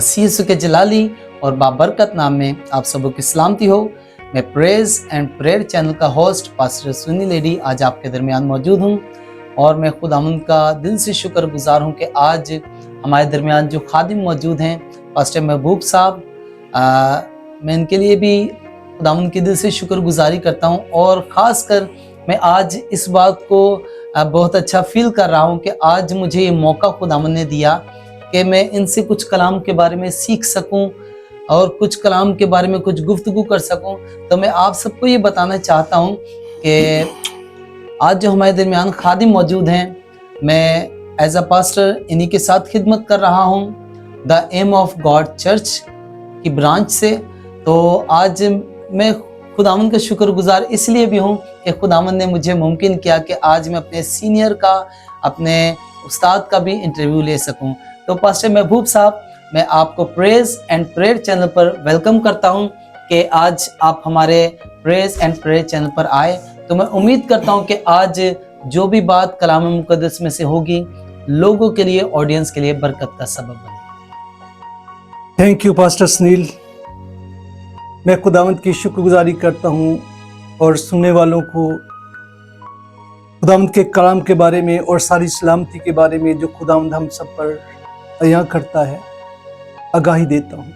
मसीह यीशु के जलाली और बाबरकत नाम में आप सबों की सलामती हो। मैं प्रेज एंड प्रेयर चैनल का होस्ट पास्टर सुनी लेडी आज आपके दरमियान मौजूद हूँ और मैं खुदावंद का दिल से शुक्रगुजार हूँ कि आज हमारे दरमियान जो खादिम मौजूद हैं पास्टर महबूब साहब, मैं इनके लिए भी खुदावंद के दिल से शुक्रगुजारी करता हूँ और ख़ासकर मैं आज इस बात को बहुत अच्छा फील कर रहा हूँ कि आज मुझे ये मौका खुदावंद ने दिया कि मैं इनसे कुछ कलाम के बारे में सीख सकूं और कुछ कलाम के बारे में कुछ गुफ्तगू कर सकूं। तो मैं आप सबको ये बताना चाहता हूं कि आज जो हमारे दरमियान खादिम मौजूद हैं, मैं एज अ पास्टर इन्हीं के साथ खिदमत कर रहा हूं the M of God church की ब्रांच से। तो आज मैं खुदावंद का शुक्रगुजार इसलिए भी हूँ कि खुदावंद ने मुझे मुमकिन किया कि आज मैं अपने सीनियर का, अपने उस्ताद का भी इंटरव्यू ले सकूं। तो पास्टर महबूब साहब, मैं आपको प्रेज एंड प्रेयर चैनल पर वेलकम करता हूं कि आज आप हमारे प्रेज एंड प्रेयर चैनल पर आए। तो मैं उम्मीद करता हूं कि आज जो भी बात कलाम मुकद्दस में से होगी लोगों के लिए, ऑडियंस के लिए बरकत का सबब बने। Thank you pastor Sunil. मैं खुदावंद की शुक्रगुजारी करता हूं और सुनने वालों को खुदावंद के कलाम के बारे में और सारी सलामती के बारे में जो खुदावंद हम सब पर अया करता है आगाही देता हूँ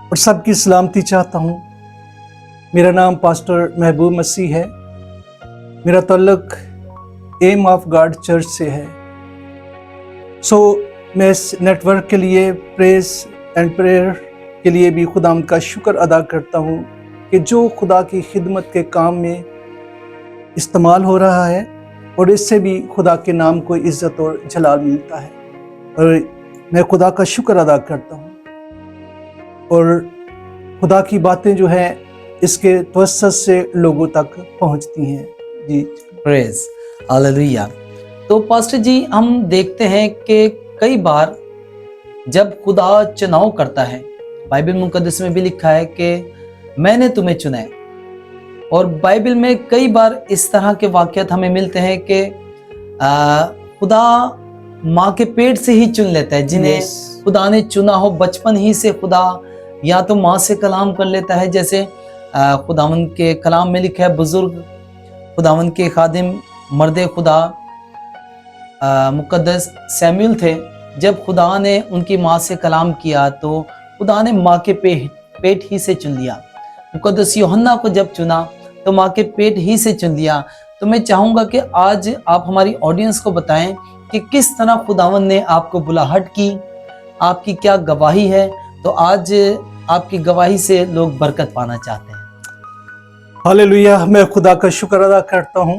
और सबकी सलामती चाहता हूँ। मेरा नाम पास्टर महबूब मसीह है। मेरा ताल्लुक एम ऑफ गॉड चर्च से है। मैं इस नेटवर्क के लिए, प्रेज एंड प्रेयर के लिए भी खुदावंद का शुक्र अदा करता हूँ कि जो खुदा की खिदमत के काम में इस्तेमाल हो रहा है और इससे भी खुदा के नाम को इज़्ज़त और जलाल मिलता है और मैं खुदा का शुक्र अदा करता हूँ और खुदा की बातें जो हैं इसके तवस्सुत से लोगों तक पहुँचती हैं। जी प्रेज हालेलुया। तो पास्टर जी, हम देखते हैं कि कई बार जब खुदा चुनाव करता है, बाइबल मुकद्दस में भी लिखा है कि मैंने तुम्हें चुना है, और बाइबल में कई बार इस तरह के वाक़यात हमें मिलते हैं कि खुदा माँ के पेट से ही चुन लेता है। जिन्हें खुदा ने चुना हो बचपन ही से, खुदा या तो माँ से कलाम कर लेता है, जैसे खुदावंद के कलाम में लिखा है बुजुर्ग खुदावंद के खादिम मर्दे खुदा मुकद्दस सैमुएल थे। जब खुदा ने उनकी माँ से कलाम किया तो खुदा ने माँ के पेट ही से चुन लिया। मुकद्दस यूहन्ना को जब चुना तो माँ के पेट ही से चुन लिया। तो मैं चाहूँगा कि आज आप हमारी ऑडियंस को बताएं कि किस तरह खुदावंद ने आपको बुलाहट की, आपकी क्या गवाही है। तो आज आपकी गवाही से लोग बरकत पाना चाहते हैं। हालेलुया। मैं खुदा का शुक्र अदा करता हूँ।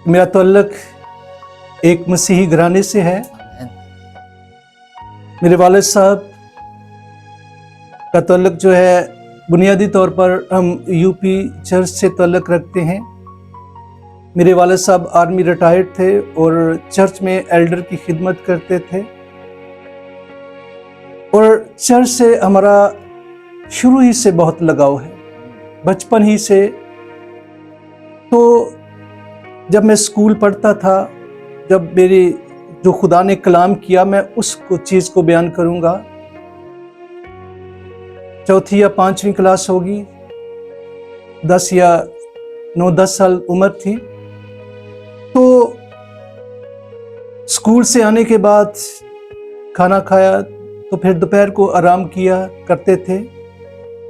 मेरा ताल्लुक एक मसीही घराने से है। मेरे वालिद साहब का ताल्लुक जो है बुनियादी तौर पर हम यूपी चर्च से ताल्लुक रखते हैं। मेरे वालिद साहब आर्मी रिटायर्ड थे और चर्च में एल्डर की खिदमत करते थे और चर्च से हमारा शुरू ही से बहुत लगाव है, बचपन ही से। तो जब मैं स्कूल पढ़ता था, जब मेरी जो खुदा ने कलाम किया, मैं उसको चीज़ को बयान करूँगा। चौथी या पांचवी क्लास होगी, 10 या 9-10 साल उम्र थी। तो स्कूल से आने के बाद खाना खाया तो फिर दोपहर को आराम किया करते थे।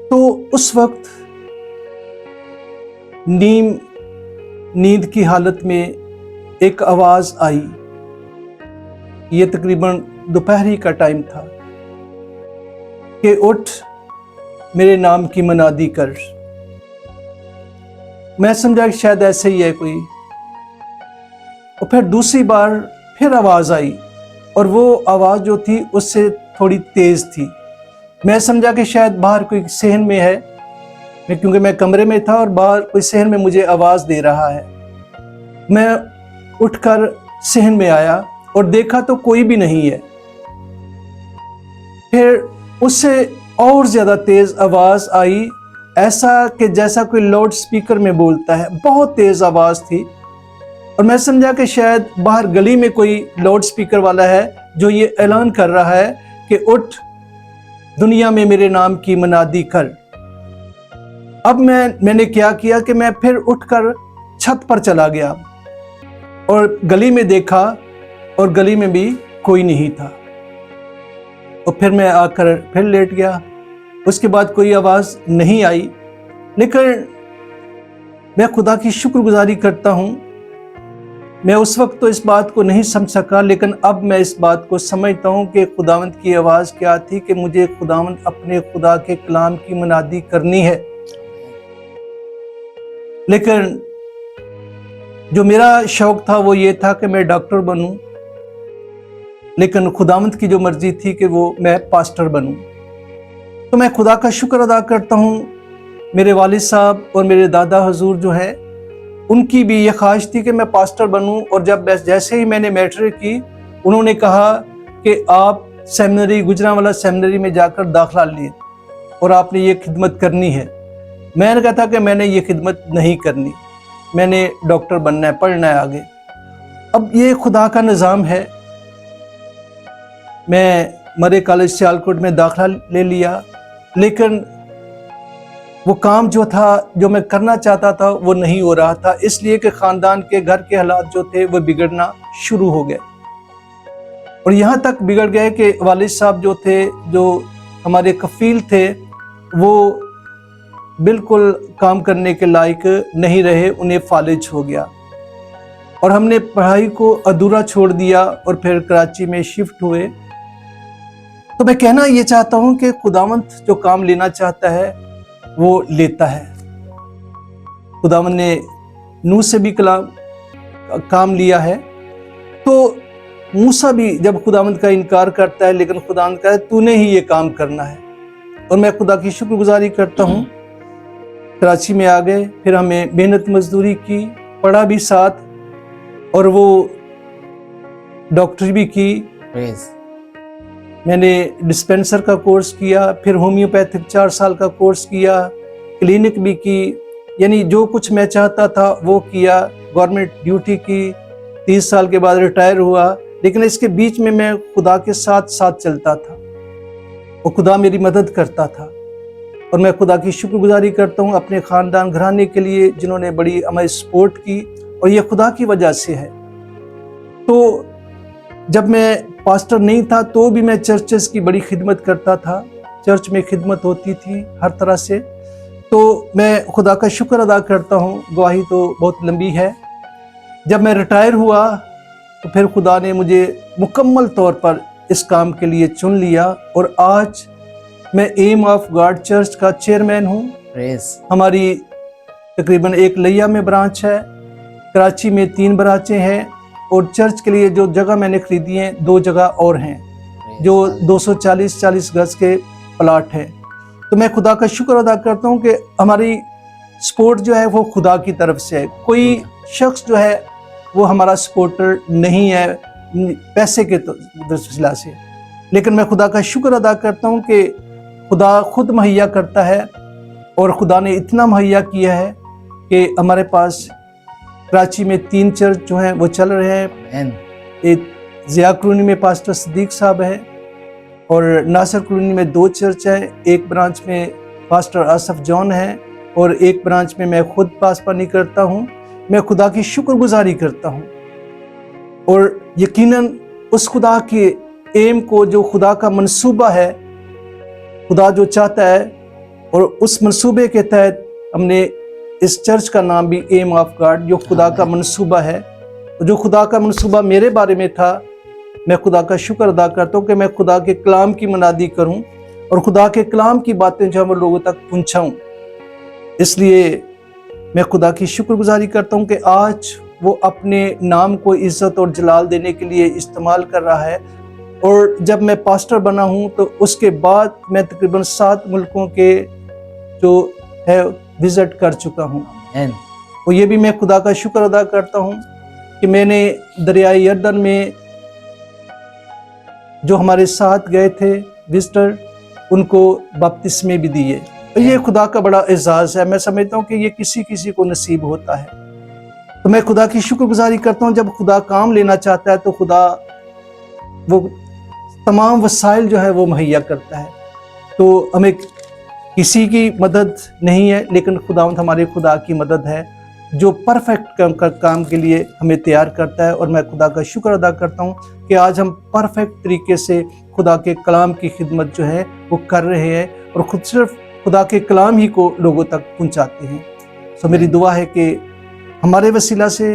तो उस वक्त नींद की हालत में एक आवाज़ आई। ये तकरीबन दोपहरी का टाइम था कि उठ, मेरे नाम की मनादी कर। मैं समझा कि शायद ऐसे ही है कोई। और फिर दूसरी बार फिर आवाज़ आई और वो आवाज़ जो थी उससे थोड़ी तेज़ थी। मैं समझा कि शायद बाहर कोई सहन में है, क्योंकि मैं कमरे में था और बाहर कोई सहन में मुझे आवाज़ दे रहा है। मैं उठकर सहन में आया और देखा तो कोई भी नहीं है। फिर उससे और ज़्यादा तेज़ आवाज़ आई, ऐसा कि जैसा कोई लाउड स्पीकर में बोलता है। बहुत तेज़ आवाज़ थी और मैं समझा कि शायद बाहर गली में कोई लाउड स्पीकर वाला है जो ये ऐलान कर रहा है कि उठ, दुनिया में मेरे नाम की मनादी कर। अब मैंने क्या किया कि मैं फिर उठकर छत पर चला गया और गली में देखा और गली में भी कोई नहीं था। और फिर मैं आकर फिर लेट गया। उसके बाद कोई आवाज़ नहीं आई, लेकिन मैं खुदा की शुक्रगुजारी करता हूँ। मैं उस वक्त तो इस बात को नहीं समझ सका, लेकिन अब मैं इस बात को समझता हूँ कि खुदावंद की आवाज़ क्या थी कि मुझे खुदावंद अपने खुदा के कलाम की मुनादी करनी है। लेकिन जो मेरा शौक था वो ये था कि मैं डॉक्टर बनूं, लेकिन खुदावंद की जो मर्जी थी कि वो मैं पास्टर बनूं। तो मैं खुदा का शुक्र अदा करता हूँ। मेरे वालिद साहब और मेरे दादा हुजूर जो है, उनकी भी ये ख्वाहिश थी कि मैं पास्टर बनूं। और जब जैसे ही मैंने मैट्रिक की, उन्होंने कहा कि आप सेमिनरी, गुजरांवाला सेमिनरी में जाकर दाखिला लिए और आपने ये खिदमत करनी है। मैंने कहा था कि मैंने ये खिदमत नहीं करनी, मैंने डॉक्टर बनना है, पढ़ना है आगे। अब ये खुदा का निज़ाम है। मैं मरे कॉलेज सियालकोट में दाखिला ले लिया, लेकिन वो काम जो था, जो मैं करना चाहता था, वो नहीं हो रहा था, इसलिए कि ख़ानदान के घर के हालात जो थे वो बिगड़ना शुरू हो गए। और यहाँ तक बिगड़ गए कि वालिद साहब जो थे, जो हमारे कफील थे, वो बिल्कुल काम करने के लायक नहीं रहे, उन्हें फालिज हो गया और हमने पढ़ाई को अधूरा छोड़ दिया और फिर कराची में शिफ्ट हुए। तो मैं कहना ये चाहता हूँ कि खुदावंद जो काम लेना चाहता है वो लेता है। खुदावंद ने नूह से भी काम लिया है। तो मूसा भी जब खुदावंद का इनकार करता है, लेकिन खुदावंद कहता है तूने ही ये काम करना है। और मैं खुदा की शुक्रगुजारी करता हूँ। कराची में आ गए, फिर हमें मेहनत मजदूरी की, पढ़ा भी साथ, और वो डॉक्टरी भी की। मैंने डिस्पेंसर का कोर्स किया, फिर होम्योपैथिक 4 साल का कोर्स किया, क्लिनिक भी की, यानी जो कुछ मैं चाहता था वो किया। गवर्नमेंट ड्यूटी की, 30 साल के बाद रिटायर हुआ। लेकिन इसके बीच में मैं खुदा के साथ साथ चलता था और खुदा मेरी मदद करता था। और मैं खुदा की शुक्रगुजारी करता हूँ अपने ख़ानदान घराने के लिए, जिन्होंने बड़ी हमारी सपोर्ट की, और ये खुदा की वजह से है। तो जब मैं पास्टर नहीं था तो भी मैं चर्चेस की बड़ी खिदमत करता था। चर्च में खिदमत होती थी हर तरह से। तो मैं खुदा का शुक्र अदा करता हूँ। गवाही तो बहुत लंबी है। जब मैं रिटायर हुआ तो फिर खुदा ने मुझे मुकम्मल तौर पर इस काम के लिए चुन लिया, और आज मैं एम ऑफ गॉड चर्च का चेयरमैन हूँ। हमारी तकरीबन एक लिया में ब्रांच है, कराची में 3 ब्रांचें हैं, और चर्च के लिए जो जगह मैंने खरीदी है 2 जगह और हैं, जो 240 गज के प्लाट हैं। तो मैं खुदा का शुक्र अदा करता हूँ कि हमारी सपोर्ट जो है वो खुदा की तरफ से है। कोई शख्स जो है वो हमारा सपोर्टर नहीं है पैसे के सिलसिला से, लेकिन मैं खुदा का शुक्र अदा करता हूँ कि खुदा खुद मुहैया करता है। और खुदा ने इतना मुहैया किया है कि हमारे पास कराची में 3 चर्च जो हैं वो चल रहे हैं। एक ज़िया कॉलोनी में पास्टर सदीक साहब है, और नासिर कॉलोनी में 2 चर्च है। एक ब्रांच में पास्टर आसफ जॉन है, और एक ब्रांच में मैं खुद पासपानी करता हूँ। मैं खुदा की शुक्रगुजारी करता हूँ, और यकीनन उस खुदा के एम को, जो खुदा का मंसूबा है, खुदा जो चाहता है, और उस मंसूबे के तहत हमने इस चर्च का नाम भी एम ऑफ गॉड, जो खुदा का मंसूबा है, जो खुदा का मंसूबा मेरे बारे में था। मैं खुदा का शुक्र अदा करता हूँ कि मैं खुदा के कलाम की मनादी करूँ और खुदा के कलाम की बातें जो हम लोगों तक पहुँचाऊँ। इसलिए मैं खुदा की शुक्रगुजारी करता हूँ कि आज वो अपने नाम को इज़्ज़त और जलाल देने के लिए इस्तेमाल कर रहा है। और जब मैं पास्टर बना हूँ तो उसके बाद मैं तकरीबन 7 मुल्कों के जो है विज़िट कर चुका हूँ। और ये भी मैं खुदा का शुक्र अदा करता हूँ कि मैंने दरियाई यर्दन में जो हमारे साथ गए थे विजिटर, उनको बपतिस्मे भी दिए। तो ये खुदा का बड़ा एजाज़ है। मैं समझता हूँ कि ये किसी को नसीब होता है। तो मैं खुदा की शुक्रगुजारी करता हूँ। जब खुदा काम लेना चाहता है तो खुदा वो तमाम वसाइल जो है वो मुहैया करता है। तो हमें किसी की मदद नहीं है, लेकिन खुदावंद हमारे खुदा की मदद है जो परफेक्ट काम के लिए हमें तैयार करता है। और मैं खुदा का शुक्र अदा करता हूँ कि आज हम परफेक्ट तरीके से खुदा के कलाम की खिदमत जो है वो कर रहे हैं और खुद सिर्फ खुदा के कलाम ही को लोगों तक पहुँचाते हैं। सो मेरी दुआ है कि हमारे वसीला से,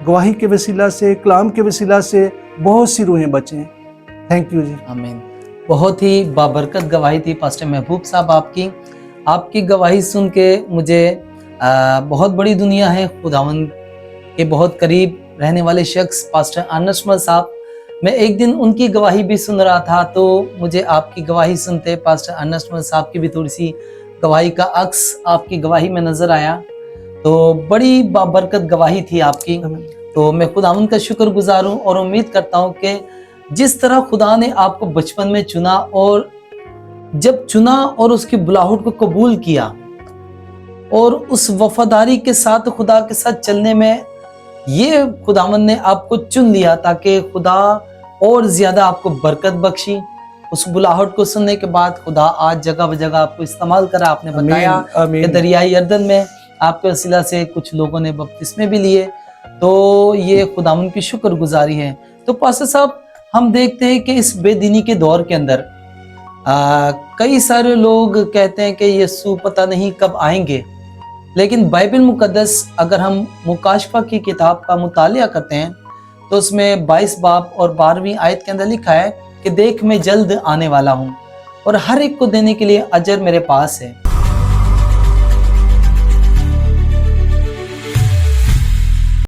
गवाही के वसीला से, कलाम के वसीला से बहुत सी रूहें बचें। थैंक यू जी। आमीन। बहुत ही बाबरकत गवाही थी पास्टर महबूब साहब आपकी गवाही सुन के मुझे बहुत बड़ी दुनिया है, खुदावंद के बहुत करीब रहने वाले शख्स पास्टर अनसमल साहब, मैं एक दिन उनकी गवाही भी सुन रहा था तो मुझे आपकी गवाही सुनते पास्टर अनसमल साहब की भी थोड़ी सी गवाही का अक्स आपकी गवाही में नजर आया। तो बड़ी बाबरकत गवाही थी आपकी। तो मैं खुदावंद का शुक्रगुजार हूँ और उम्मीद करता हूँ कि जिस तरह खुदा ने आपको बचपन में चुना और जब चुना और उसकी बुलाहट को कबूल किया और उस वफादारी के साथ खुदा के साथ चलने में ये खुदावंद ने आपको चुन लिया ताकि खुदा और ज्यादा आपको बरकत बख्शी। उस बुलाहट को सुनने के बाद खुदा आज जगह जगह आपको इस्तेमाल करा। आपने बताया कि दरियाई यरदन में आपके वसीला से कुछ लोगों ने बपतिस्मे भी लिए, तो ये खुदावंद की शुक्रगुजारी है। तो पास्टर साहब, हम देखते हैं कि इस बेदीनी के दौर के अंदर कई सारे लोग कहते हैं कि यीशु पता नहीं कब आएंगे, लेकिन बाइबल मुकद्दस अगर हम मुकाशफा की किताब का मुतालिया करते हैं तो उसमें 22 बाब और 12वीं आयत के अंदर लिखा है कि देख मैं जल्द आने वाला हूँ और हर एक को देने के लिए अजर मेरे पास है।